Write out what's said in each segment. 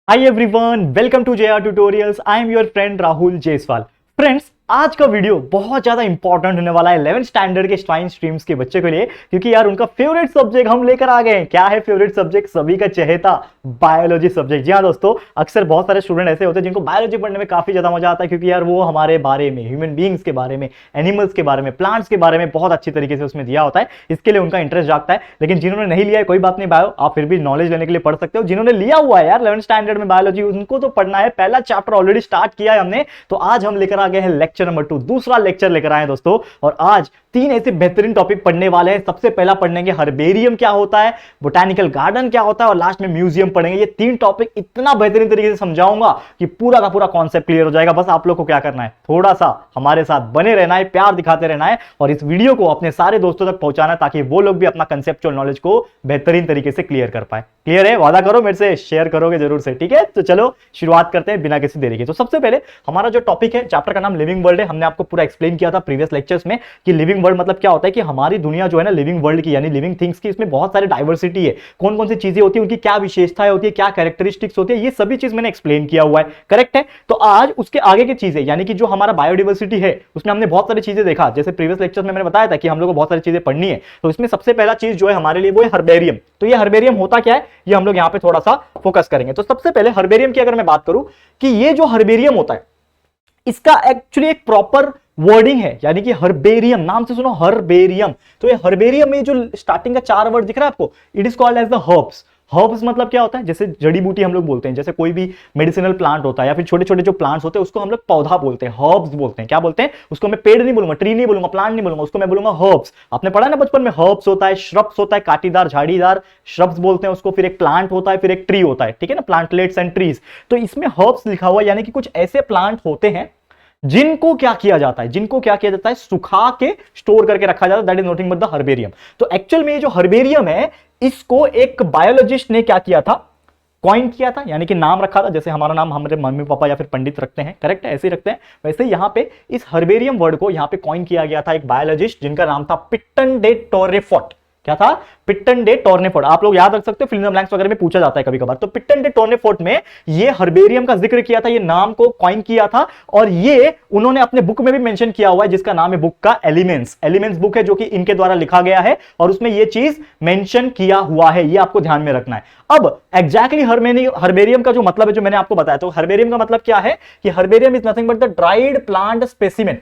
Hi everyone, welcome to JR Tutorials. I am your friend Rahul Jaiswal. Friends, आज का video बहुत ज्यादा important होने वाला है 11th स्टैंडर्ड के साइंस स्ट्रीम्स के बच्चे के लिए, क्योंकि यार उनका फेवरेट सब्जेक्ट हम लेकर आ गए हैं। क्या है फेवरेट सब्जेक्ट? सभी का चहेता बायोलॉजी सब्जेक्ट। जी हाँ दोस्तों, अक्सर बहुत सारे स्टूडेंट ऐसे होते हैं जिनको बायोलॉजी पढ़ने में काफी ज्यादा मजा आता है, क्योंकि यार वो हमारे बारे में, ह्यूमन बींग्स के बारे में, एनिमल्स के बारे में, प्लांट्स के बारे में बहुत अच्छी तरीके से उसमें दिया होता है। इसके लिए उनका इंटरेस्ट जागता है। लेकिन जिन्होंने नहीं लिया है कोई बात नहीं, बायो आप फिर भी नॉलेज लेने के लिए पढ़ सकते हो। जिन्होंने लिया हुआ है यार 11th स्टैंडर्ड में बायोलॉजी, उनको तो पढ़ना है। पहला चैप्टर ऑलरेडी स्टार्ट किया है हमने, तो आज हम लेकर आ गए हैं लेक्चर नंबर 2, दूसरा लेक्चर लेकर आए दोस्तों। और आज 3 ऐसे बेहतरीन टॉपिक पढ़ने वाले हैं। सबसे पहला पढ़ेंगे हर्बेरियम क्या होता है, बोटैनिकल गार्डन क्या होता है, और लास्ट में म्यूजियम पढ़ेंगे। ये 3 टॉपिक इतना बेहतरीन तरीके से समझाऊंगा कि पूरा का पूरा कॉन्सेप्ट क्लियर हो जाएगा। बस आप लोग को क्या करना है, थोड़ा सा हमारे साथ बने रहना है, प्यार दिखाते रहना है और इस वीडियो को अपने सारे दोस्तों तक पहुंचाना है, ताकि वो लोग भी अपना कंसेप्चुअल नॉलेज को बेहतरीन तरीके से क्लियर कर पाए। क्लियर है? वादा करो मेरे से शेयर करोगे जरूर से, ठीक है? तो चलो शुरुआत करते हैं बिना किसी देरी के। तो सबसे पहले हमारा जो टॉपिक है, चैप्टर का नाम लिविंग वर्ल्ड है। हमने आपको पूरा एक्सप्लेन किया था प्रीवियस लेक्चर्स में कि लिविंग वर्ल्ड मतलब क्या होता है, कि हमारी दुनिया जो है ना लिविंग वर्ल्ड की, यानी लिविंग थिंग्स की, इसमें बहुत सारी डाइवर्सिटी है। कौन कौन सी चीजें होती है, उनकी क्या विशेषताएं होती है, क्या कैरेक्टरिस्टिक्स होती है, ये सभी चीज मैंने एक्सप्लेन किया हुआ है। करेक्ट है? तो आज उसके आगे की चीजें, यानी कि जो हमारा बायोडाइवर्सिटी है, उसमें हमने बहुत सारी चीजें देखा। जैसे प्रीवियस लेक्चर्स में मैंने बताया था कि हम लोग को बहुत सारी चीजें पढ़नी है। तो इसमें सबसे पहला चीज जो है हमारे लिए वो है हर्बेरियम। तो ये हर्बेरियम होता क्या है, ये हम लोग यहां पे थोड़ा सा फोकस करेंगे। तो सबसे पहले हर्बेरियम की अगर मैं बात करूं कि ये जो हर्बेरियम होता है, इसका एक्चुअली एक प्रॉपर वर्डिंग है, यानी कि हर्बेरियम, नाम से सुनो हर्बेरियम। तो ये हर्बेरियम में जो स्टार्टिंग का 4 वर्ड दिख रहा है आपको, it is called as the herbs. Herbs मतलब क्या होता है, जैसे जड़ी बूटी हम लोग बोलते हैं। जैसे कोई भी मेडिसिनल प्लांट होता है या फिर छोटे छोटे जो प्लांट्स होते हैं उसको हम लोग पौधा बोलते हैं, हर्ब्स बोलते हैं। क्या बोलते हैं उसको? मैं पेड़ नहीं बोलूंगा, ट्री नहीं बोलूंगा, प्लांट नहीं बोलूंगा, उसको मैं बोलूंगा हर्ब्स। आपने पढ़ा ना बचपन में, हर्ब्स होता है, श्रब्स होता है, कांटेदार झाड़ीदार श्रब्स बोलते हैं उसको, फिर एक प्लांट होता है, फिर एक ट्री होता है, ठीक है ना, प्लांटलेट्स एंड ट्रीज। तो इसमें हर्ब्स लिखा हुआ है, यानी कि कुछ ऐसे प्लांट होते हैं जिनको क्या किया जाता है, सुखा के स्टोर करके रखा जाता है। That is nothing but the herbarium. तो एक्चुअल में ये जो हर्बेरियम है, इसको एक बायोलॉजिस्ट ने क्या किया था, कॉइन किया था, यानी कि नाम रखा था। जैसे हमारा नाम हमारे मम्मी पापा या फिर पंडित रखते हैं, करेक्ट है, ऐसे ही रखते हैं, वैसे यहां पे इस हर्बेरियम वर्ड को यहां पे कॉइन किया गया था एक बायोलॉजिस्ट, जिनका नाम था पिट्टन डे टोरेफोर्ट। क्या था? पिट्टन डे टोर्नेफोर्ट। आप लोग याद रख सकते हो, फिल इन द ब्लैंक्स वगैरह में पूछा जाता है कभी कभार। तो पिट्टन डे टोर्नेफोर्ट में ये हर्बेरियम का जिक्र किया था, ये नाम को कॉइन किया था, और ये उन्होंने अपने बुक में भी मेंशन किया हुआ है, जिसका नाम है बुक का एलिमेंट्स। एलिमेंट्स बुक है जो कि इनके द्वारा लिखा गया है, और उसमें ये चीज मेंशन किया हुआ है, ये आपको ध्यान में रखना है। अब एग्जैक्टली हर्बेरियम का जो मतलब है, जो मैंने आपको बताया, तो हर्बेरियम का मतलब क्या है कि herbarium is nothing but the dried plant specimen.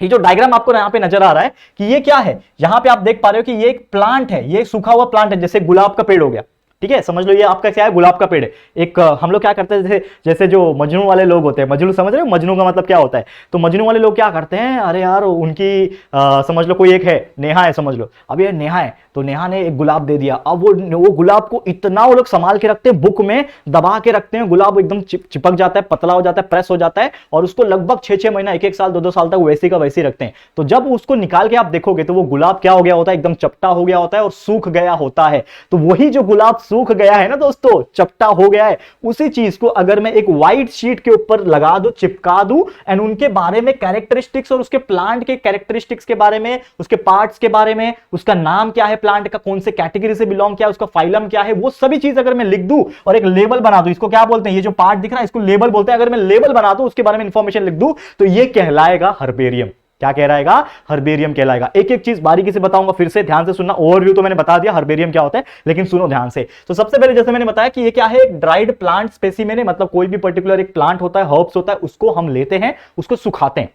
ये जो डायग्राम आपको यहां पे नजर आ रहा है कि ये क्या है, यहां पे आप देख पा रहे हो कि ये एक प्लांट है, ये सूखा हुआ प्लांट है, जैसे गुलाब का पेड़ हो गया, ठीक है, समझ लो ये आपका क्या है, गुलाब का पेड़ है। एक हम लोग क्या करते हैं, जैसे जो मजनू वाले लोग होते हैं, मजनू समझ रहे हो, मजनू का मतलब क्या होता है, तो मजनू वाले लोग क्या करते हैं, अरे यार उनकी समझ लो कोई एक है, नेहा है, समझ लो अब ये नेहा है, तो नेहा ने एक गुलाब दे दिया। अब वो गुलाब को इतना वो लोग संभाल के रखते हैं, बुक में दबा के रखते हैं, गुलाब एकदम चिपक जाता है, पतला हो जाता है, प्रेस हो जाता है, और उसको लगभग 6-6 महीना, 1-1 साल, 2-2 साल तक वैसे का वैसे रखते हैं। तो जब उसको निकाल के आप देखोगे तो वो गुलाब क्या हो गया होता है, एकदम चपटा हो गया होता है और सूख गया होता है। तो वही जो गुलाब सूख गया है ना दोस्तों, चपटा हो गया है, उसी चीज को अगर मैं एक व्हाइट शीट के ऊपर लगा दूं, चिपका दूं, एंड उनके बारे में कैरेक्टरिस्टिक्स और उसके प्लांट के कैरेक्टरिस्टिक्स के बारे में, उसके पार्ट्स के बारे में, उसका नाम क्या है, प्लांट का कौन से कैटेगरी से बिलोंग किया, उसका फाइलम क्या है, वो सभी चीज अगर मैं लिख दूं और एक लेबल बना दूं, इसको क्या बोलते हैं, ये जो पार्ट दिख रहा है इसको लेबल बोलते हैं, अगर मैं लेबल बना दूं, उसके बारे में इंफॉर्मेशन लिख दूं, तो ये कहलाएगा हर्बेरियम। क्या कहलाएगा? हर्बेरियम कहलाएगा। एक एक चीज बारीकी से बताऊंगा, फिर से ध्यान से सुनना। ओवरव्यू तो मैंने बता दिया हर्बेरियम क्या होता है, लेकिन सुनो ध्यान से। तो सबसे पहले जैसे मैंने बताया कि ये क्या है, एक ड्राइड प्लांट स्पेसिमेन है, मतलब कोई भी पर्टिकुलर एक प्लांट होता है, हर्ब्स होता है, उसको हम लेते हैं, उसको सुखाते हैं।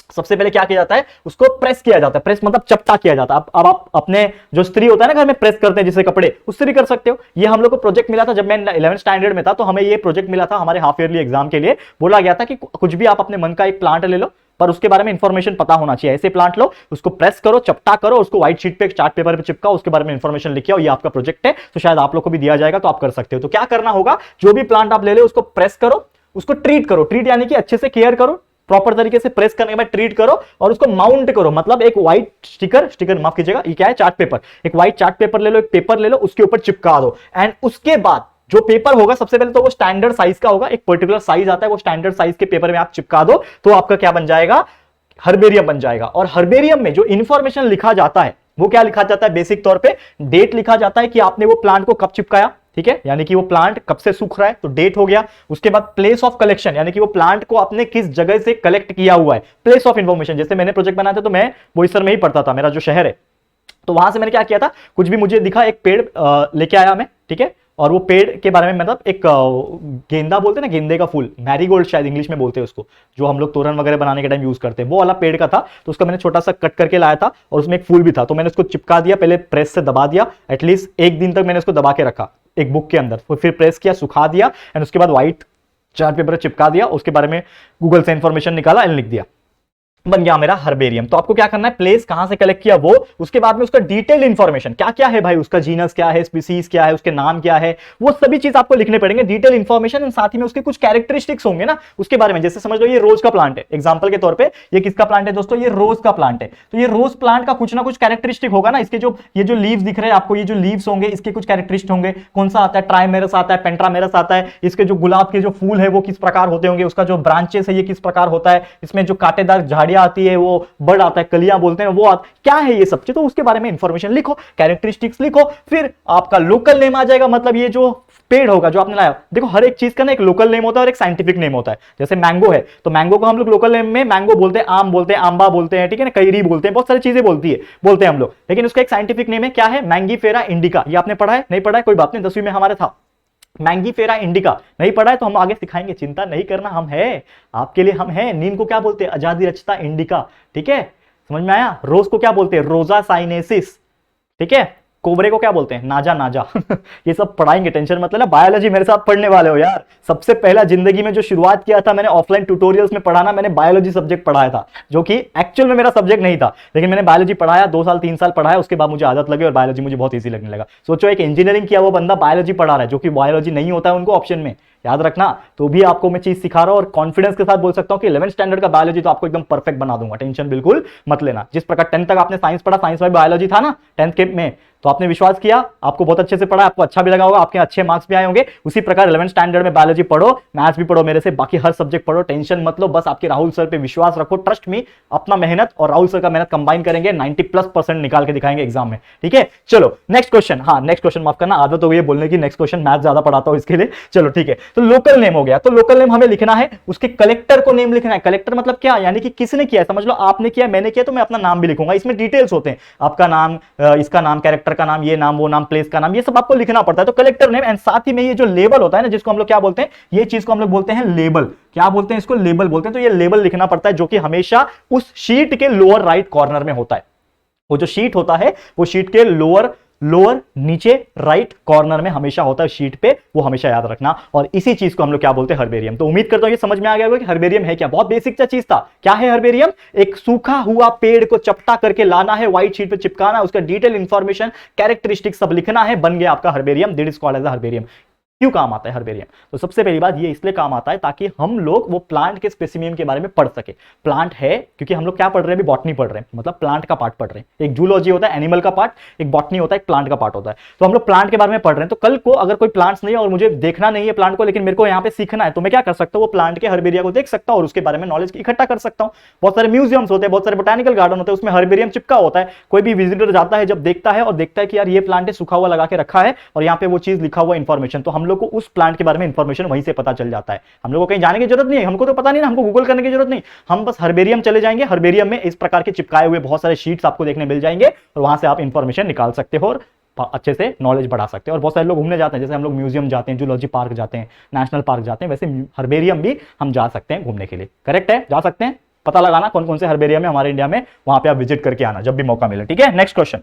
सबसे पहले क्या किया जाता है, उसको प्रेस किया जाता है, प्रेस मतलब चपटा किया जाता है। अब आप अपने जो स्त्री होता है ना घर में, प्रेस करते हैं जिससे कपड़े, उससे भी कर सकते हो। ये हम लोग को प्रोजेक्ट मिला था जब मैं 11th स्टैंडर्ड में था, तो हमें ये प्रोजेक्ट मिला था हमारे हाफ ईयरली एग्जाम के लिए। बोला गया था कि कुछ भी आप अपने मन का एक प्लांट ले लो, पर उसके बारे में इंफॉर्मेशन पता होना चाहिए। ऐसे प्लांट लो, उसको प्रेस करो, चपटा करो, उसको व्हाइट शीट पे, चार्ट पेपर पे चिपकाओ, उसके बारे में इंफॉर्मेशन लिखिए, और ये आपका प्रोजेक्ट है, तो शायद आप लोग को भी दिया जाएगा, तो आप कर सकते हो। तो क्या करना होगा, जो भी प्लांट आप ले लो उसको प्रेस करो, उसको ट्रीट करो, ट्रीट यानी कि अच्छे से केयर करो, प्रॉपर तरीके से प्रेस करने के बाद ट्रीट करो, और उसको माउंट करो, मतलब एक व्हाइट स्टिकर माफ कीजिएगा, ये क्या है, चार्ट पेपर, एक व्हाइट चार्ट पेपर ले लो, एक पेपर ले लो, उसके ऊपर चिपका दो। एंड उसके बाद जो पेपर होगा, सबसे पहले तो वो स्टैंडर्ड साइज का होगा, एक पर्टिकुलर साइज आता है, वो स्टैंडर्ड साइज के पेपर में आप चिपका दो, तो आपका क्या बन जाएगा, हर्बेरियम बन जाएगा। और हर्बेरियम में जो इंफॉर्मेशन लिखा जाता है वो क्या लिखा जाता है, बेसिक तौर पे डेट लिखा जाता है कि आपने वो प्लांट को कब चिपकाया, ठीक है, यानी कि वो प्लांट कब से सूख रहा है तो डेट हो गया। उसके बाद प्लेस ऑफ कलेक्शन, यानी कि वो प्लांट को आपने किस जगह से कलेक्ट किया हुआ है। प्लेस ऑफ इंफॉर्मेशन, जैसे मैंने प्रोजेक्ट बनाया था तो मैं बोईसर में ही पढ़ता था, मेरा जो शहर है, तो वहां से मैंने क्या किया था, कुछ भी मुझे दिखा, एक पेड़ लेके आया मैं, ठीक है, और वो पेड़ के बारे में मतलब एक गेंदा बोलते हैं ना, गेंदे का फूल, मैरीगोल्ड शायद इंग्लिश में बोलते हैं उसको, जो हम लोग तोरण वगैरह बनाने के टाइम यूज करते हैं, वो वाला पेड़ का था। तो उसका मैंने छोटा सा कट करके लाया था और उसमें एक फूल भी था, तो मैंने उसको चिपका दिया, पहले प्रेस से दबा दिया, एटलीस्ट एक दिन तक मैंने उसको दबा के रखा एक बुक के अंदर, फिर प्रेस किया, सुखा दिया, एंड उसके बाद व्हाइट चार्ट पेपर चिपका दिया, उसके बारे में गूगल से इंफॉर्मेशन निकाला एंड लिख दिया, बन गया मेरा हर्बेरियम। तो आपको क्या करना है, प्लेस कहां से कलेक्ट किया वो, उसके बाद में उसका डिटेल्ड इंफॉर्मेशन क्या क्या है भाई, उसका जीनस क्या है, स्पीसीज क्या है, उसके नाम क्या है, वो सभी चीज आपको लिखने पड़ेंगे, डिटेल इंफॉर्मेशन, साथ ही में उसके कुछ कैरेक्टरिस्टिक्स होंगे ना उसके बारे में। जैसे समझ लो ये रोज का प्लांट है, एग्जांपल के तौर पे ये किसका प्लांट है दोस्तों, ये रोज का प्लांट है। तो ये रोज प्लांट का कुछ ना कुछ कैरेक्टरिस्टिक होगा ना, इसके जो ये जो लीव्स दिख रहे हैं आपको, ये जो लीव्स होंगे इसके कुछ कैरेक्टरिस्टिक होंगे, कौन सा आता है, ट्राइमेरस आता है, पेंट्रामेरस आता है, इसके जो गुलाब के जो फूल है वो किस प्रकार होते होंगे, उसका जो ब्रांचेस है ये किस प्रकार होता है, इसमें जो कांटेदार झाड़ियां आती है वो बर्ड आता है, कलियां बोलते हैं वो क्या है ये सब चीज, तो उसके बारे में इंफॉर्मेशन लिखो, कैरेक्टरिस्टिक्स लिखो, फिर आपका लोकल नेम आ जाएगा, मतलब ये जो पेड़ होगा जो आपने लाया, देखो हर एक चीज का ना एक लोकल नेम होता है और एक साइंटिफिक नेम होता है। जैसे मैंगो है तो मैंगो को हम लोग लोकल नेम में मैंगो बोलते हैं, आम बोलते हैं, आंबा बोलते हैं, ठीक है ना, कैरी बोलते हैं, बहुत सारी चीजें बोलते हैं हम लोग, लेकिन उसका एक साइंटिफिक नेम है, क्या है, मैंगीफेरा इंडिका। ये आपने पढ़ा है, नहीं पढ़ा है कोई बात नहीं, 10वीं में हमारे था मैंगीफेरा इंडिका, नहीं पढ़ा है तो हम आगे सिखाएंगे, चिंता नहीं करना, हम है आपके लिए, हम है। नीम को क्या बोलते हैं, आजादी रचता इंडिका, ठीक है, समझ में आया। रोज को क्या बोलते हैं, रोजा साइनेसिस, ठीक है। कोबरे को क्या बोलते हैं, नाजा नाजा ये सब पढ़ाएंगे, टेंशन मत लेना। बायोलॉजी मेरे साथ पढ़ने वाले हो यार, सबसे पहला जिंदगी में जो शुरुआत किया था मैंने ऑफलाइन ट्यूटोरियल्स में पढ़ाना, मैंने बायोलॉजी सब्जेक्ट पढ़ाया था, जो कि एक्चुअल में मेरा सब्जेक्ट नहीं था, लेकिन मैंने बायोलॉजी पढ़ाया, 2 साल 3 साल पढ़ाया, उसके बाद मुझे आदत लगी और बायोलॉजी मुझे बहुत ईजी लगने लगा। सोचो एक इंजीनियरिंग किया वो बंदा बायोलॉजी पढ़ा रहा है, जो कि बायोलॉजी नहीं होता है उनको ऑप्शन में, याद रखना। तो भी आपको मैं चीज सिखा रहा हूं और कॉन्फिडेंस के साथ बोल सकता हूं कि 11th स्टैंडर्ड का बायोलॉजी तो आपको एकदम परफेक्ट बना दूंगा, टेंशन बिल्कुल मत लेना। जिस प्रकार 10th तक आपने साइंस पढ़ा, साइंस में बायोलॉजी था ना 10th के में, तो आपने विश्वास किया, आपको बहुत अच्छे से पढ़ा, आपको अच्छा भी लगा होगा, आपके अच्छे मार्क्स भी आए होंगे। उसी प्रकार 11th स्टैंडर्ड में बायोलॉजी पढ़ो, मैथ्स भी पढ़ो मेरे से, बाकी हर सब्जेक्ट पढ़ो, टेंशन मत लो, बस आपके राहुल सर पे विश्वास रखो, ट्रस्ट मी, अपना मेहनत और राहुल सर का मेहनत कंबाइन करेंगे, 90+% निकाल के दिखाएंगे एग्जाम में, ठीक है। चलो नेक्स्ट क्वेश्चन, हाँ नेक्स्ट क्वेश्चन, माफ करना आदत हो गई है बोलने की, नेक्स्ट क्वेश्चन मैथ ज्यादा पढ़ाता हूं इसके लिए, चलो ठीक है। तो लोकल नेम हो गया, तो लोकल नेम हमें लिखना है, उसके कलेक्टर को नेम लिखना है। कलेक्टर मतलब क्या, यानी कि किसने किया, समझ लो आपने किया, मैंने किया, तो मैं अपना नाम भी लिखूंगा, इसमें डिटेल्स होते हैं, आपका नाम, इसका नाम, कैरेक्टर का नाम, ये नाम, वो नाम, प्लेस का नाम, ये सब आपको लिखना पड़ता है। तो कलेक्टर नेम, एंड साथ ही में ये जो लेबल होता है ना, जिसको हम लोग क्या बोलते हैं, ये चीज को हम लोग बोलते हैं लेबल, क्या बोलते हैं इसको, लेबल बोलते हैं। तो ये लेबल लिखना पड़ता है, जो कि हमेशा उस शीट के लोअर राइट कॉर्नर में होता है। वो जो शीट होता है वो शीट के लोअर नीचे राइट कॉर्नर में हमेशा होता है शीट पे, वो हमेशा याद रखना। और इसी चीज को हम लोग क्या बोलते हैं, हर्बेरियम। तो उम्मीद करता हूं ये समझ में आ गया होगा कि हर्बेरियम है क्या, बहुत बेसिक सा चीज था। क्या है हर्बेरियम, एक सूखा हुआ पेड़ को चपटा करके लाना है, व्हाइट शीट पे चिपकाना है, उसका डिटेल इंफॉर्मेशन, कैरेक्टरिस्टिक सब लिखना है, बन गया आपका herbarium, that is called as herbarium. क्यों काम आता है हर्बेरियम, तो सबसे पहली बात ये इसलिए काम आता है ताकि हम लोग वो प्लांट के स्पेसिमेन के बारे में पढ़ सके। प्लांट है क्योंकि हम लोग क्या पढ़ रहे हैं, अभी बॉटनी पढ़ रहे हैं, मतलब प्लांट का पार्ट पढ़ रहे हैं। एक जूलॉजी होता है एनिमल का पार्ट, एक बॉटनी होता है, एक प्लांट का पार्ट होता है। तो हम लोग प्लांट के बारे में पढ़ रहे हैं, तो कल को अगर कोई प्लांट्स नहीं है और मुझे देखना नहीं है प्लांट को, लेकिन मेरे को यहाँ पे सीखना है, तो मैं क्या कर सकता हूँ, वो प्लांट के हर्बेरिया को देख सकता हूँ और उसके बारे में नॉलेज इकट्ठा कर सकता हूँ। बहुत सारे म्यूजियम्स होते हैं, बहुत सारे बोटानिकल गार्डन होते हैं, उसमें हर्बेरियम चिपका होता है। कोई भी विजिटर जाता है, जब देखता है और देखता है कि यार ये प्लांट है, सूखा हुआ लगा के रखा है और यहाँ पे वो चीज लिखा हुआ इंफॉर्मेशन, तो हम लोग को उस प्लांट के बारे में इंफॉर्मेशन वहीं से पता चल जाता है। हम लोग को कहीं जाने की जरूरत नहीं है, हमको तो पता नहीं ना, हमको गूगल करने की जरूरत नहीं, हम बस हर्बेरियम चले जाएंगे, हर्बेरियम में इस प्रकार के चिपकाए हुए बहुत सारे शीट्स आपको देखने मिल जाएंगे और वहां से आप इंफॉर्मेशन निकाल सकते हो और अच्छे से नॉलेज बढ़ा सकते हैं। और बहुत सारे लोग घूमने जाते हैं, जैसे हम लोग म्यूजियम जाते हैं, जूलॉजी पार्क जाते हैं, नेशनल पार्क जाते हैं, वैसे हर्बेरियम भी हम जा सकते हैं घूमने के लिए। करेक्ट है, जा सकते हैं, पता लगाना कौन कौन से हर्बेरियम है हमारे इंडिया में, वहां पे आप विजिट करके आना जब भी मौका मिले, ठीक है। नेक्स्ट क्वेश्चन,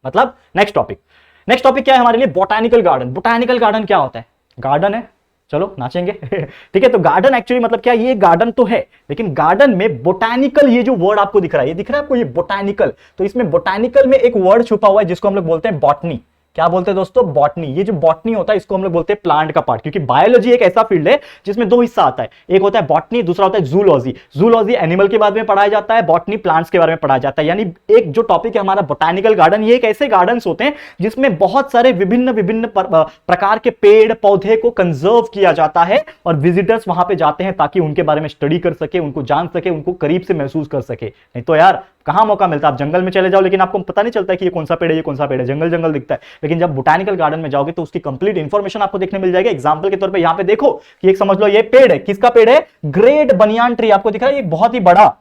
मतलब नेक्स्ट टॉपिक क्या है हमारे लिए, बोटानिकल गार्डन। बोटानिकल गार्डन क्या होता है, गार्डन है, चलो नाचेंगे ठीक है। तो गार्डन एक्चुअली मतलब क्या, ये गार्डन तो है, लेकिन गार्डन में बोटानिकल, ये जो वर्ड आपको दिख रहा है, ये दिख रहा है आपको, ये बोटानिकल, तो इसमें बोटानिकल में एक वर्ड छुपा हुआ है जिसको हम लोग बोलते हैं बॉटनी। क्या बोलते हैं दोस्तों, बॉटनी। ये जो बॉटनी होता है इसको हम लोग बोलते हैं प्लांट का पार्ट, क्योंकि बायोलॉजी एक ऐसा फील्ड है जिसमें 2 हिस्सा आता है, एक होता है बॉटनी, दूसरा होता है जूलॉजी। जूलॉजी एनिमल के बारे में पढ़ाया जाता है, बॉटनी प्लांट्स के बारे में पढ़ाया जाता है। यानी एक जो टॉपिक है हमारा बोटानिकल गार्डन, ये एक ऐसे गार्डन्स होते हैं जिसमें बहुत सारे विभिन्न प्रकार के पेड़ पौधे को कंजर्व किया जाता है और विजिटर्स वहां पे जाते हैं ताकि उनके बारे में स्टडी कर सके, उनको जान सके, उनको करीब से महसूस कर सके। नहीं तो यार कहां मौका मिलता है? आप जंगल में चले जाओ, लेकिन आपको पता नहीं चलता है कि ये कौन सा पेड़ है, ये कौन सा पेड़ है, जंगल जंगल दिखता है। लेकिन जब बोटानिकल गार्डन में जाओगे तो उसकी कंप्लीट इंफॉर्मेशन आपको देखने मिल जाएगी। एग्जांपल के तौर पे यहां पे देखो कि एक समझ लो ये पेड़ है, किसका पेड़ है? Great banyan tree. आपको दिख रहा है ये बहुत ही बड़ा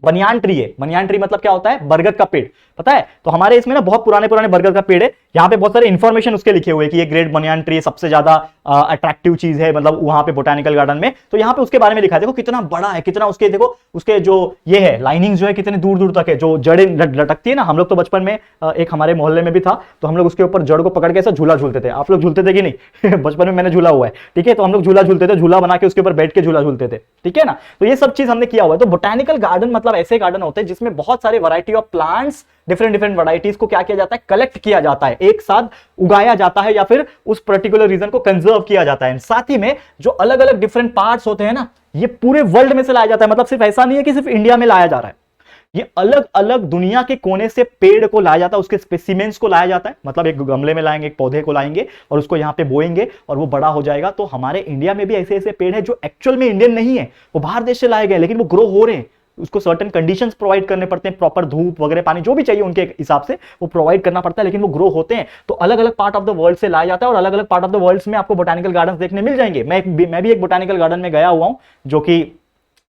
बनियान ट्री है। बनियान ट्री मतलब क्या होता है? बरगद का पेड़, पता है? तो हमारे इसमें ना बहुत पुराने पुराने बरगद का पेड़ है। यहाँ पे बहुत सारे इंफॉर्मेशन उसके लिखे हुए हैं कि ये ग्रेट बनियान ट्री सबसे ज्यादा अट्रैक्टिव चीज है, मतलब वहां पे बोटानिकल गार्डन में। तो यहाँ पे उसके बारे में लिखा है। देखो कितना बड़ा है, कितना उसके, देखो उसके जो ये है लाइनिंग जो है कितने दूर दूर तक है, जो जड़ें लटकती है ना। हम लोग तो बचपन में एक हमारे मोहल्ले में भी था, तो हम लोग उसके ऊपर जड़ को पकड़ के ऐसा झूला झूलते थे। आप लोग झूलते थे कि नहीं? बचपन में मैंने झूला हुआ है, ठीक है। तो हम लोग झूला झूलते थे, झूला बना के उसके ऊपर बैठ के झूला झूलते थे, ठीक है ना। तो ये सब चीज हमने किया हुआ है। तो बोटानिकल गार्डन मतलब ऐसे गार्डन होते हैं जिसमें बहुत सारे variety of plants, different different varieties को क्या किया जाता है? कलेक्ट किया जाता है, एक साथ उगाया जाता है, या फिर उस पर्टिकुलर रीजन को कंजर्व किया जाता है। साथ ही में जो अलग अलग डिफरेंट पार्ट्स होते हैं ना, ये पूरे वर्ल्ड में से लाया जाता है। मतलब सिर्फ ऐसा नहीं है कि सिर्फ इंडिया में लाया जा रहा है, ये अलग अलग दुनिया के कोने से पेड़ को लाया जाता है, उसके स्पेसिमेंस को लाया जाता है। मतलब एक गमले में लाएंगे, एक पौधे को लाएंगे और उसको यहां पे बोएंगे और वो बड़ा हो जाएगा। तो हमारे इंडिया में भी ऐसे ऐसे पेड़ हैं जो एक्चुअल में इंडियन नहीं है, वो बाहर देश से लाए गए, लेकिन वो ग्रो हो रहे हैं। उसको सर्टेन कंडीशंस प्रोवाइड करने पड़ते हैं, प्रॉपर धूप वगैरह, पानी जो भी चाहिए उनके हिसाब से वो प्रोवाइड करना पड़ता है, लेकिन वो ग्रो होते हैं। तो अलग अलग पार्ट ऑफ द वर्ल्ड से लाया जाता है और अलग अलग पार्ट ऑफ द वर्ल्ड में आपको बोटानिकल गार्डन देखने मिल जाएंगे। मैं भी एक बोटानिकल गार्डन में गया हुआ हूं जो कि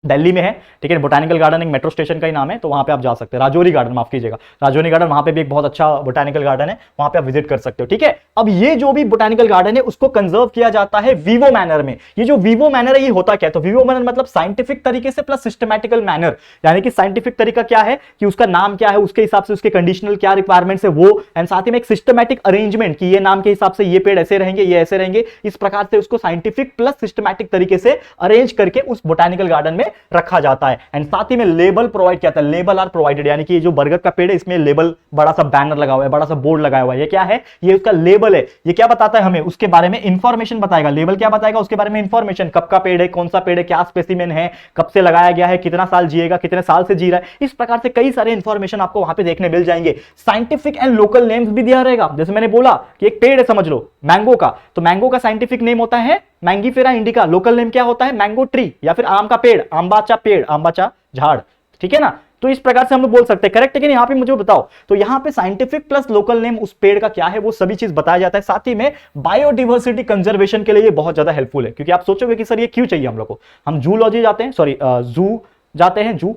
दिल्ली में है, ठीक है। बोटानिकल गार्डन एक मेट्रो स्टेशन का ही नाम है, तो वहां पे आप जा सकते हैं। राजौरी गार्डन, माफ कीजिएगा, राजौरी गार्डन, वहां पे भी एक बहुत अच्छा बोटानिकल गार्डन है, वहां पे आप विजिट कर सकते हो, ठीक है। अब ये जो भी बोटानिकल गार्डन है उसको कंजर्व किया जाता है वीवो मैनर में। ये जो वीवो मैनर है ये होता क्या है? तो वीवो मैनर मतलब साइंटिफिक तरीके से प्लस सिस्टमैटिकल मैनर। यानी कि साइंटिफिक तरीका क्या है कि उसका नाम क्या है, उसके हिसाब से उसके कंडीशनल क्या रिक्वायरमेंट्स है वो, एंड साथ ही में एक सिस्टमैटिक अरेंजमेंट कि ये नाम के हिसाब से ये पेड़ ऐसे रहेंगे, ये ऐसे रहेंगे, इस प्रकार से उसको साइंटिफिक प्लस सिस्टमैटिक तरीके से अरेंज करके उस बोटानिकल गार्डन में रखा जाता है। एंड साथ ही में लेबल प्रोवाइड किया जाता है। लेबल आर प्रोवाइडेड, यानी कि ये जो बरगद का पेड़ है इसमें लेबल, बड़ा सा बैनर लगा हुआ है, बड़ा सा बोर्ड लगाया हुआ है। ये क्या है? ये उसका लेबल है। ये क्या बताता है हमें? उसके बारे में इंफॉर्मेशन बताएगा। लेबल क्या बताएगा? उसके बारे में इंफॉर्मेशन, कब का पेड़ है, कौन सा पेड़ है, क्या स्पेसिमेन है, कब से लगाया गया है, कितना साल जिएगा, कितने साल से जी रहा है। इस प्रकार से कई सारे इंफॉर्मेशन आपको वहां पे देखने मिल जाएंगे। साइंटिफिक एंड लोकल नेम्स भी दिया रहेगा। जैसे मैंने बोला कि एक पेड़ है समझ लो मैंगो का, तो मैंगो का साइंटिफिक नेम होता है मैंगीफेरा इंडिका। लोकल नेम क्या होता है? Mango tree. या फिर आम का पेड़, आंबाचा पेड़, आंबाचा झाड़, ठीक है ना। तो इस प्रकार से हम लोग बोल सकते हैं, करेक्ट है कि नहीं? यहां पे मुझे बताओ। तो यहां पे साइंटिफिक प्लस लोकल नेम उस पेड़ का क्या है वो सभी चीज बताया जाता है। साथ ही में बायोडिवर्सिटी कंजर्वेशन के लिए ये बहुत ज्यादा हेल्पफुल है, क्योंकि आप सोचोगे कि सर ये क्यों चाहिए हम लोग को? हम जूलॉजी जाते हैं, सॉरी जू जाते हैं, जू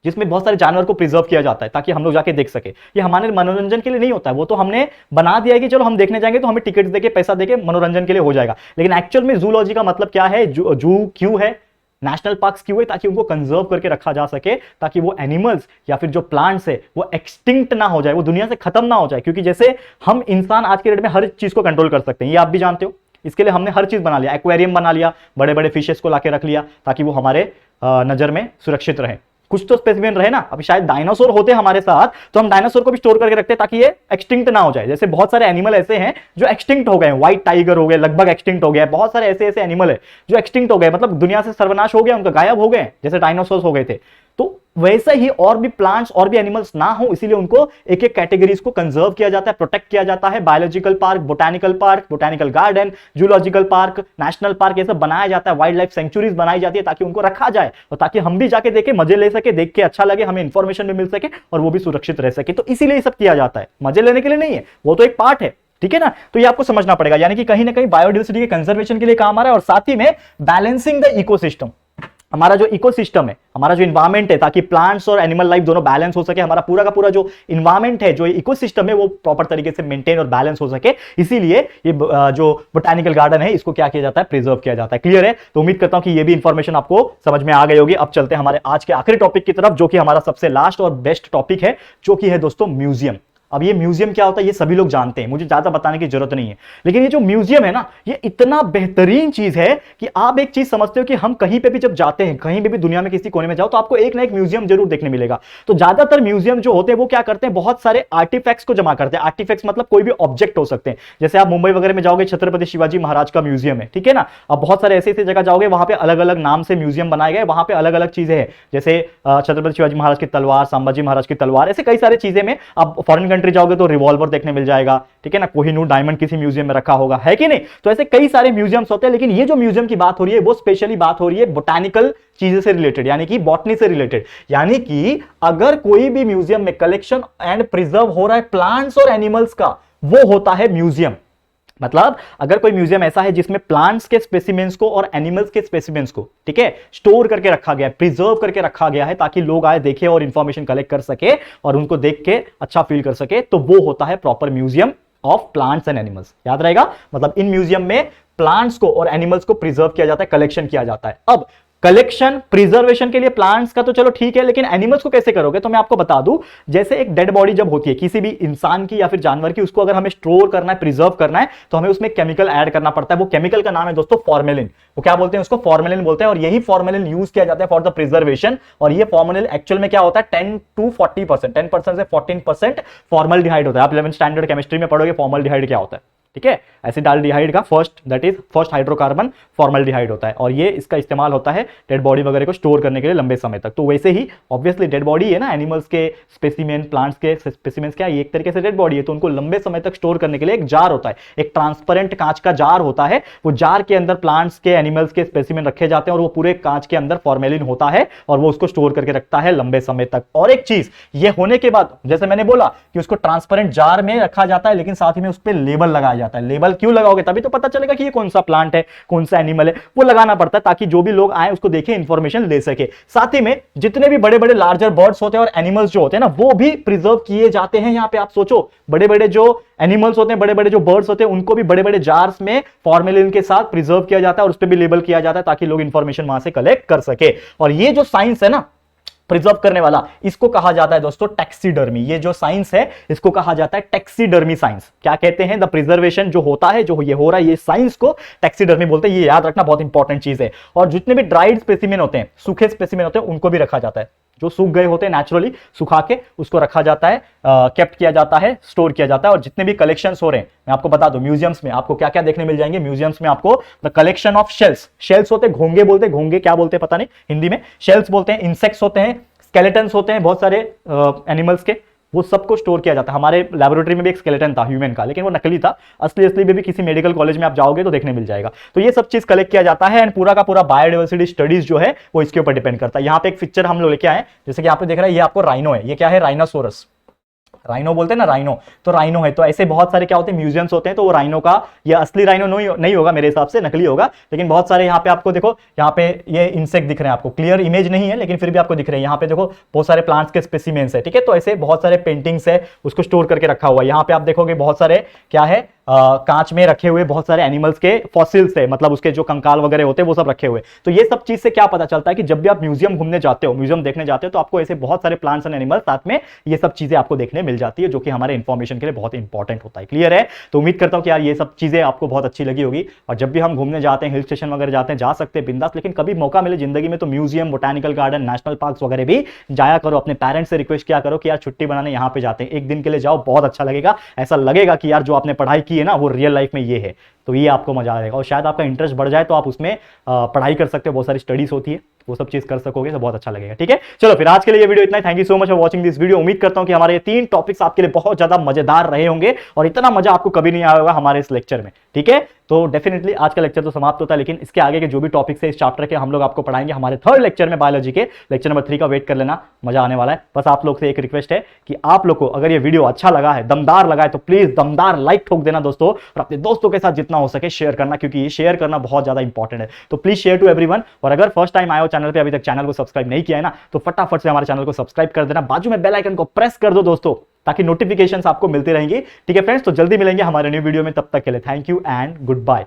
जिसमें बहुत सारे जानवर को प्रिजर्व किया जाता है ताकि हम लोग जाके देख सके। ये हमारे मनोरंजन के लिए नहीं होता है, वो तो हमने बना दिया है कि चलो हम देखने जाएंगे तो हमें टिकट्स देके, पैसा देके मनोरंजन के लिए हो जाएगा। लेकिन एक्चुअल में जूलॉजी का मतलब क्या है? जू क्यों है, नेशनल पार्क्स क्यों है? ताकि उनको कंजर्व करके रखा जा सके, ताकि वो एनिमल्स या फिर जो प्लांट्स है वो एक्सटिंक्ट ना हो जाए, वो दुनिया से खत्म ना हो जाए। क्योंकि जैसे हम इंसान आज के डेट में हर चीज को कंट्रोल कर सकते हैं, ये आप भी जानते हो। इसके लिए हमने हर चीज बना लिया, एक्वेरियम बना लिया, बड़े बड़े फिशेस को लाके रख लिया ताकि वो हमारे नजर में सुरक्षित रहे, कुछ तो स्पेसिमेन रहे ना। अभी शायद डायनासोर होते हमारे साथ तो हम डायनासोर को भी स्टोर करके रखते हैं ताकि ये एक्सटिंक्ट ना हो जाए। जैसे बहुत सारे एनिमल ऐसे हैं जो एक्सटिंक्ट हो गए, व्हाइट टाइगर हो गए, लगभग एक्सटिंक्ट हो गया। बहुत सारे ऐसे ऐसे एनिमल है जो एक्सटिंक्ट हो गए, मतलब दुनिया से सर्वनाश हो गया, उनका गायब हो गए, जैसे डायनासोर हो गए थे। तो वैसे ही और भी प्लांट्स और भी एनिमल्स ना हो, इसीलिए उनको एक एक कैटेगरीज को कंजर्व किया जाता है, प्रोटेक्ट किया जाता है। Biological park, botanical garden, zoological park, national park, ये सब बनाया जाता है। वाइल्ड लाइफ सेंचुरीज बनाई जाती है ताकि उनको रखा जाए और ताकि हम भी जाके देखे, मजे ले सके, देख के अच्छा लगे, हमें इंफॉर्मेशन भी मिल सके और वो भी सुरक्षित रह सके। तो इसीलिए ये सब किया जाता है, मजे लेने के लिए नहीं है, वो तो एक पार्ट है, ठीक है ना। तो ये आपको समझना पड़ेगा, यानी कि कहीं ना कहीं बायोडाइवर्सिटी के कंजर्वेशन के लिए काम आ रहा है और साथ ही में बैलेंसिंग द इकोसिस्टम। हमारा जो इकोसिस्टम है, हमारा जो इन्वायरमेंट है, ताकि प्लांट्स और एनिमल लाइफ दोनों बैलेंस हो सके, हमारा पूरा का पूरा जो इन्वायरमेंट है, जो इकोसिस्टम है, वो प्रॉपर तरीके से मेंटेन और बैलेंस हो सके। इसीलिए ये जो बोटानिकल गार्डन है इसको क्या किया जाता है? प्रिजर्व किया जाता है। क्लियर है? तो उम्मीद करता हूं कि ये भी इंफॉर्मेशन आपको समझ में आ गई होगी। अब चलते हैं हमारे आज के आखिरी टॉपिक की तरफ, जो कि हमारा सबसे लास्ट और बेस्ट टॉपिक है, जो कि है दोस्तों म्यूजियम। अब ये म्यूजियम क्या होता है ये सभी लोग जानते हैं, मुझे ज्यादा बताने की जरूरत नहीं है। लेकिन ये जो म्यूजियम है ना, ये इतना बेहतरीन चीज है कि आप एक चीज समझते हो कि हम कहीं पे भी जब जाते हैं, कहीं पे भी दुनिया में किसी कोने में जाओ, तो आपको एक ना एक म्यूजियम जरूर देखने मिलेगा। तो ज्यादातर म्यूजियम जो होते हैं वो क्या करते हैं? बहुत सारे आर्टिफैक्ट्स को जमा करते हैं। आर्टिफैक्ट्स मतलब कोई भी ऑब्जेक्ट हो सकते हैं। जैसे आप मुंबई वगैरह में जाओगे, छत्रपति शिवाजी महाराज का म्यूजियम है, ठीक है ना। अब बहुत सारे ऐसे ऐसे जगह जाओगे, वहां पे अलग अलग नाम से म्यूजियम बनाए गए, वहां पे अलग अलग चीजें हैं। जैसे छत्रपति शिवाजी महाराज की तलवार, संभाजी महाराज की तलवार, ऐसे कई सारी चीजें में आप फॉरेन कंट्री जाओगे तो रिवॉल्वर देखने मिल जाएगा, ठीक है ना, कोहिनूर डायमंड किसी म्यूजियम में रखा होगा, है कि नहीं। तो ऐसे कई सारे म्यूजियम्स होते हैं, लेकिन ये जो म्यूजियम की बात हो रही है वो स्पेशली बात हो रही है बोटानिकल चीजें से रिलेटेड, यानी कि बॉटनी से रिलेटेड। यानी कि अगर कोई भी म्यूजियम में कलेक्शन एंड प्रिजर्व हो रहा है प्लांट्स और एनिमल्स का, वो होता है म्यूजियम। मतलब अगर कोई म्यूजियम ऐसा है जिसमें प्लांट्स के स्पेसिमेंस को और एनिमल्स के स्पेसिमेंस को, ठीक है, स्टोर करके रखा गया है, प्रिजर्व करके रखा गया है, ताकि लोग आए देखें और इंफॉर्मेशन कलेक्ट कर सके और उनको देख के अच्छा फील कर सके, तो वो होता है proper museum of plants and animals. याद रहेगा, मतलब इन म्यूजियम में प्लांट्स को और एनिमल्स को प्रिजर्व किया जाता है, कलेक्शन किया जाता है। अब कलेक्शन प्रिजर्वेशन के लिए प्लांट्स का तो चलो ठीक है, लेकिन एनिमल्स को कैसे करोगे, तो मैं आपको बता दूं, जैसे एक डेड बॉडी जब होती है किसी भी इंसान की या फिर जानवर की, उसको अगर हमें स्टोर करना है, प्रिजर्व करना है, तो हमें उसमें केमिकल ऐड करना पड़ता है। वो केमिकल का नाम है दोस्तों फॉर्मेलिन। वो क्या बोलते हैं, उसको फॉर्मेलिन बोलते हैं, और यही फॉर्मेलिन यूज किया जाता है फॉर द प्रिजर्वेशन। और ये फॉर्मेलिन एक्चुअल में क्या होता है, 10 to 40%, 10% से 14% फॉर्मल्डिहाइड होता है। आप 11th स्टैंडर्ड केमिस्ट्री में पढ़ोगे फॉर्मल्डिहाइड क्या होता है, ठीक है। एसिडाल्डिहाइड का फर्स्ट हाइड्रोकार्बन फॉर्मल्डिहाइड होता है, और ये इसका इस्तेमाल होता है डेड बॉडी वगैरह को स्टोर करने के लिए लंबे समय तक। तो वैसे ही ऑब्वियसली डेड बॉडी है ना, एनिमल्स के स्पेसिमेन, प्लांट्स के स्पेसिमेंस क्या है, एक तरीके से डेड बॉडी है, तो उनको लंबे समय तक स्टोर करने के लिए एक जार होता है, एक ट्रांसपेरेंट कांच का जार होता है। वो जार के अंदर प्लांट्स के, एनिमल्स के स्पेसिमेन रखे जाते हैं, और वो पूरे कांच के अंदर फॉर्मेलिन होता है, और वो उसको स्टोर करके रखता है लंबे समय तक। और एक चीज ये होने के बाद, जैसे मैंने बोला कि उसको ट्रांसपेरेंट जार में रखा जाता है, लेकिन साथ ही में उस पर लेबल लगाया जाता है। लेबल क्यों लगाओगे, तभी तो पता चलेगा कि ये कौन सा प्लांट है, कौन सा एनिमल है, वो लगाना पड़ता है ताकि जो भी लोग आए उसको देखें, इंफॉर्मेशन ले सके। साथ ही में जितने भी बड़े बड़े लार्जर बर्ड्स होते हैं और एनिमल्स जो होते हैं ना, वो भी प्रिजर्व किए जाते हैं। यहां पे आप सोचो, बड़े बड़े जो एनिमल्स होते हैं, बड़े बड़े जो बर्ड्स होते हैं, उनको भी बड़े बड़े जार्स में फॉर्मेलिन के साथ प्रिजर्व किया जाता है, और उस पर भी लेबल किया जाता है ताकि लोग इंफॉर्मेशन वहां से कलेक्ट कर सके। और ये जो साइंस है ना प्रिजर्व करने वाला, इसको कहा जाता है दोस्तों टैक्सीडर्मी। ये जो साइंस है इसको कहा जाता है टैक्सीडर्मी साइंस। क्या कहते हैं, द प्रिजर्वेशन जो होता है, जो ये हो रहा है, ये साइंस को टैक्सीडर्मी बोलते हैं। ये याद रखना बहुत इंपॉर्टेंट चीज है। और जितने भी ड्राइड स्पेसिमेन होते हैं, सूखे स्पेसिमेन होते हैं, उनको भी रखा जाता है। जो सूख गए होते हैं नेचुरली, सुखा के उसको रखा जाता है, केप्ट किया जाता है, स्टोर किया जाता है। और जितने भी कलेक्शंस हो रहे हैं, मैं आपको बता दूं, म्यूजियम्स में आपको क्या क्या देखने मिल जाएंगे। म्यूजियम्स में आपको the collection of shells, shells होते हैं, घोंगे बोलते हैं, घोंगे क्या बोलते हैं पता नहीं हिंदी में, शेल्स बोलते हैं। इंसेक्ट्स होते हैं, स्केलेटन्स होते हैं बहुत सारे एनिमल्स के, वो सबको स्टोर किया जाता है। हमारे लैबोरेटरी में भी एक स्केलेटन था ह्यूमन का, लेकिन वो नकली था। असली में भी किसी मेडिकल कॉलेज में आप जाओगे तो देखने मिल जाएगा। तो ये सब चीज कलेक्ट किया जाता है, एंड पूरा का पूरा बायोडाइवर्सिटी स्टडीज जो है वो इसके ऊपर डिपेंड करता है। यहाँ पे एक पिक्चर हम लोग लेके आए, जैसे कि यहाँ पे देख रहे हैं, ये आपको राइनो है। ये क्या है, राइनोसोरस, राइनो बोलते हैं ना, राइनो, तो राइनो है। तो ऐसे बहुत सारे क्या होते हैं, म्यूजियम्स होते हैं। तो वो राइनो का, ये असली राइनो नहीं होगा मेरे हिसाब से, नकली होगा। लेकिन बहुत सारे यहाँ पे आपको देखो, यहाँ पे ये इंसेक्ट दिख रहे हैं आपको, क्लियर इमेज नहीं है लेकिन फिर भी आपको दिख रहे हैं। यहाँ पे देखो बहुत सारे प्लांट्स के स्पेसिमेंस है, ठीक है। तो ऐसे बहुत सारे पेंटिंग्स है, उसको स्टोर करके रखा हुआ है। यहाँ पे आप देखोगे बहुत सारे क्या है, कांच में रखे हुए बहुत सारे एनिमल्स के फॉसिल्स है, मतलब उसके जो कंकाल वगैरह होते हैं वो सब रखे हुए। तो ये सब चीज से क्या पता चलता है कि जब भी आप म्यूजियम घूमने जाते हो, म्यूजियम देखने जाते हो, तो आपको ऐसे बहुत सारे प्लांट्स एंड एनिमल्स, साथ में ये सब चीजें आपको देखने मिल जाती है, जो कि हमारे इंफॉर्मेशन के लिए बहुत इंपॉर्टेंट होता है। क्लियर है। तो उम्मीद करता हूं कि यार ये सब चीजें आपको बहुत अच्छी लगी होगी। और जब भी हम घूमने जाते हैं, हिल स्टेशन वगैरह जाते हैं, जा सकते हैं बिंदास, लेकिन कभी मौका मिले जिंदगी में तो museum, botanical garden, national park वगैरह भी जाया करो। अपने पेरेंट्स से रिक्वेस्ट किया करो कि यार छुट्टी बनाने यहाँ पे जाते हैं, एक दिन के लिए जाओ, बहुत अच्छा लगेगा। ऐसा लगेगा कि यार जो आपने पढ़ाई की है ना, वो रियल लाइफ में ये है। तो ये आपको मजा आएगा, और शायद आपका इंटरेस्ट बढ़ जाए तो आप उसमें पढ़ाई कर सकते हो, बहुत सारी स्टडीज होती है, वो सब चीज कर सकोगे तो बहुत अच्छा लगेगा। ठीक है, चलो फिर आज के लिए ये वीडियो इतना ही। Thank you so much for watching this video. उम्मीद करता हूं कि हमारे ये 3 टॉपिक्स आपके लिए बहुत ज्यादा मजेदार रहे होंगे, और इतना मजा आपको कभी नहीं आया होगा हमारे इस लेक्चर में। ठीक है, तो डेफिनेटली आज का लेक्चर तो समाप्त होता है, लेकिन इसके आगे के जो भी टॉपिक्स है इस चैप्टर के, हम लोग आपको पढ़ाएंगे हमारे 3rd लेक्चर में, बायोलॉजी के लेक्चर नंबर 3 का वेट कर लेना, मजा आने वाला है। बस आप लोग से एक रिक्वेस्ट है कि आप लोग को अगर ये वीडियो अच्छा लगा है, दमदार लगा है, तो प्लीज दमदार लाइक ठोक देना दोस्तों, और अपने दोस्तों के साथ जितना हो सके शेयर करना, क्योंकि ये शेयर करना बहुत ज्यादा इंपॉर्टेंट है। तो प्लीज शेयर टू एवरीवन। और अगर फर्स्ट टाइम आए हो चैनल पे, अभी तक चैनल को सब्सक्राइब नहीं किया है ना, तो फटाफट से हमारे चैनल को सब्सक्राइब कर देना, बाजू में बेल आइकन को प्रेस कर दो दोस्तों, ताकि नोटिफिकेशंस आपको मिलती रहेंगी। ठीक है फ्रेंड्स, तो जल्दी मिलेंगे हमारे न्यू वीडियो में, तब तक के लिए thank you and good bye.